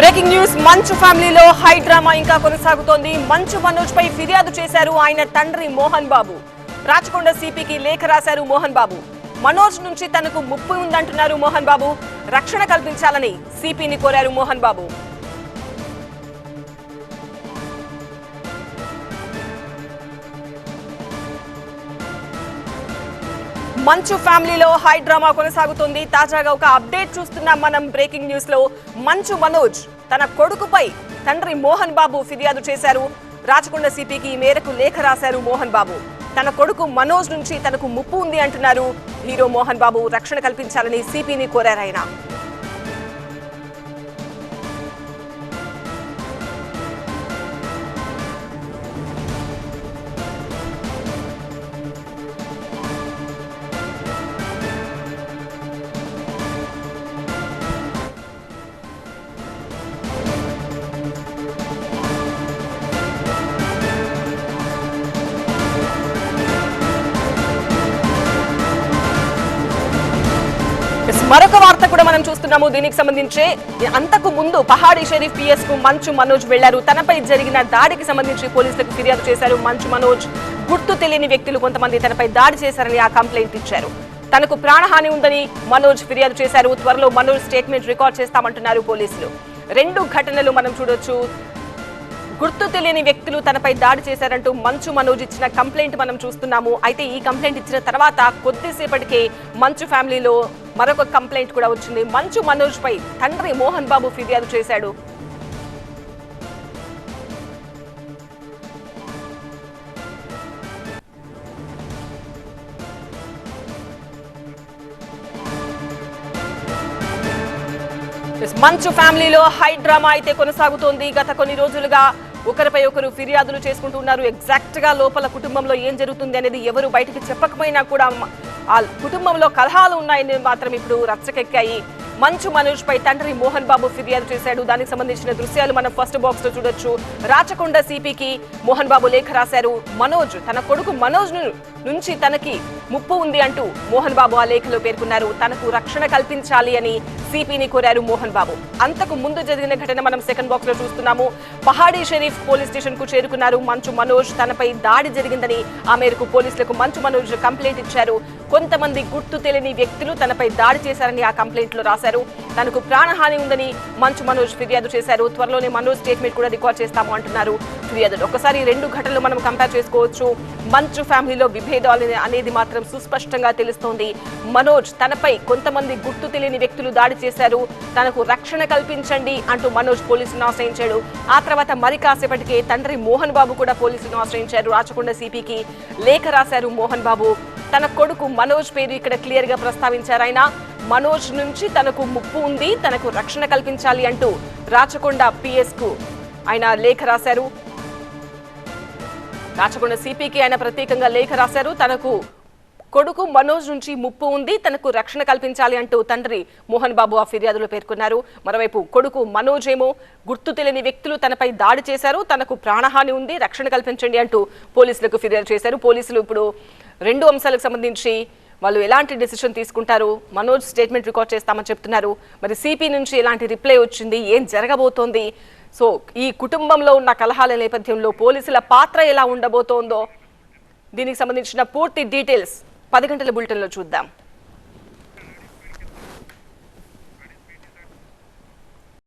Breaking news మంచు ఫ్యామిలీలో high drama ఇంకా కొనసాగుతోంది. మంచు మనోజ్ పై ఫిర్యాదు చేశారు ఆయన తండ్రి మోహన్ బాబు. రాచకొండ సిపికి లేఖ రాశారు మోహన్ బాబు. మనోజ్ నుంచి తనకు ముప్పు ఉందంటున్నారు మోహన్ బాబు. రక్షణ కల్పించాలని సిపిని కోరారు మోహన్ బాబు. మంచు ఫ్యామిలీలో హై డ్రామా కొనసాగుతుంది. తాజాగా ఒక అప్డేట్ చూస్తున్నాం మనం బ్రేకింగ్ న్యూస్ లో. మంచు మనోజ్ తన కొడుకుపై తండ్రి మోహన్ బాబు ఫిర్యాదు చేశారు. రాచకొండ సిపికి ఈ మేరకు లేఖ రాశారు మోహన్ బాబు. తన కొడుకు మనోజ్ నుంచి తనకు ముప్పు ఉంది అంటున్నారు హీరో మోహన్ బాబు. రక్షణ కల్పించాలని సిపిని కోరారు ఆయన. మరొక వార్త కూడా మనం చూస్తున్నాము. దీనికి సంబంధించి అంతకు ముందు పహాడీ షరీఫ్ పిఎస్ కు మంచు మనోజ్ వెళ్లారు. తనపై జరిగిన దాడికి సంబంధించి పోలీసులకు ఫిర్యాదు చేశారు మంచు మనోజ్. గుర్తు తెలియని వ్యక్తులు కొంతమంది తనపై దాడి చేశారని ఆ కంప్లైంట్ ఇచ్చారు. తనకు ప్రాణహాని ఉందని మనోజ్ ఫిర్యాదు చేశారు. త్వరలో మనోజ్ స్టేట్మెంట్ రికార్డ్ చేస్తామంటున్నారు పోలీసులు. రెండు ఘటనలు మనం చూడొచ్చు. గుర్తు తెలియని వ్యక్తులు తనపై దాడి చేశారంటూ మంచు మనోజ్ ఇచ్చిన కంప్లైంట్ మనం చూస్తున్నాము. అయితే ఈ కంప్లైంట్ ఇచ్చిన తర్వాత కొద్దిసేపటికే మంచు ఫ్యామిలీలో మరొక కంప్లైంట్ కూడా వచ్చింది. మంచు మనోజ్ పై తండ్రి మోహన్ బాబు ఫిర్యాదు చేశాడు. మంచు ఫ్యామిలీలో హై డ్రామా అయితే కొనసాగుతోంది. గత కొన్ని రోజులుగా ఒకరిపై ఒకరు ఫిర్యాదులు చేసుకుంటున్నారు. ఎగ్జాక్ట్ గా లోపల కుటుంబంలో ఏం జరుగుతుంది అనేది ఎవరు బయటికి చెప్పకపోయినా కూడా ఆ కుటుంబంలో కలహాలు ఉన్నాయని మాత్రం ఇప్పుడు రచ్చకెక్కాయి. మంచు మనోజ్ పై తండ్రి మోహన్ బాబు ఫిర్యాదు చేశాడు. దానికి సంబంధించిన దృశ్యాలు మనం ఫస్ట్ బాక్స్ లో చూడొచ్చు. రాచకొండ సిపికి మోహన్ బాబు లేఖ రాశారు. మనోజ్ తన కొడుకు మనోజ్ నుంచి తనకి ముప్పు ఉంది అంటూ మోహన్ బాబు ఆ లేఖలో పేర్కొన్నారు. తనకు రక్షణ కల్పించాలి అని సిపిని కోరారు మోహన్ బాబు. అంతకు ముందు జరిగిన ఘటన మనం సెకండ్ బాక్స్ లో చూస్తున్నాము. పహాడీ షరీఫ్ పోలీస్ స్టేషన్ కు చేరుకున్నారు మంచు మనోజ్. తనపై దాడి జరిగిందని ఆ మేరకు పోలీసులకు మంచు మనోజ్ కంప్లైంట్ ఇచ్చారు. కొంతమంది గుర్తు తెలియని వ్యక్తులు తనపై దాడి చేశారని ఆ కంప్లైంట్ లో రాశారు. తనకు ప్రాణహాని ఉందని మంచు మనోజ్ ఫిర్యాదు చేశారు. త్వరలోనే మనోజ్ స్టేట్మెంట్ కూడా రికార్డ్ చేస్తాము అంటున్నారు ఫిర్యాదులు. ఒకసారి రెండు ఘటనలు మనం కంపేర్ చేసుకోవచ్చు. మంచు ఫ్యామిలీలో విభేదాలు అనేది మాత్రం సుస్పష్టంగా తెలుస్తోంది. మనోజ్ తనపై కొంతమంది గుర్తు తెలియని వ్యక్తులు దాడి చేశారు. తనకు రక్షణ కల్పించండి అంటూ మనోజ్ పోలీసులను ఆశ్రయించాడు. ఆ తర్వాత మరి కాసేపటికే తండ్రి మోహన్ బాబు కూడా పోలీసులను ఆశ్రయించారు. రాచకొండ సిపికి లేఖ రాశారు మోహన్ బాబు. తన కొడుకు మనోజ్ పేరు ఇక్కడ క్లియర్ గా ప్రస్తావించారు ఆయన. మనోజ్ నుంచి తనకు ముప్పు ఉంది, తనకు రక్షణ కల్పించాలి అంటూ రాచకొండ పిఎస్ కు ఆయన లేఖ రాశారు. రాచకొండ సిపికి ఆయన ప్రత్యేకంగా లేఖ రాశారు. తనకు కొడుకు మనోజ్ నుంచి ముప్పు ఉంది, తనకు రక్షణ కల్పించాలి అంటూ తండ్రి మోహన్ బాబు ఆ ఫిర్యాదులో పేర్కొన్నారు. మరోవైపు కొడుకు మనోజ్ ఏమో గుర్తు తెలియని వ్యక్తులు తనపై దాడి చేశారు, తనకు ప్రాణహాని ఉంది, రక్షణ కల్పించండి అంటూ పోలీసులకు ఫిర్యాదు చేశారు. పోలీసులు ఇప్పుడు రెండు అంశాలకు సంబంధించి వాళ్ళు ఎలాంటి డెసిషన్ తీసుకుంటారు, మనోజ్ స్టేట్మెంట్ రికార్డ్ చేస్తామని చెప్తున్నారు. మరి సిపి నుంచి ఎలాంటి రిప్లై వచ్చింది, ఏం జరగబోతోంది, సో ఈ కుటుంబంలో ఉన్న కలహాల నేపథ్యంలో పోలీసుల పాత్ర ఎలా ఉండబోతోందో దీనికి సంబంధించిన పూర్తి డీటెయిల్స్ 10 గంటల బులెటిన్లో చూద్దాం.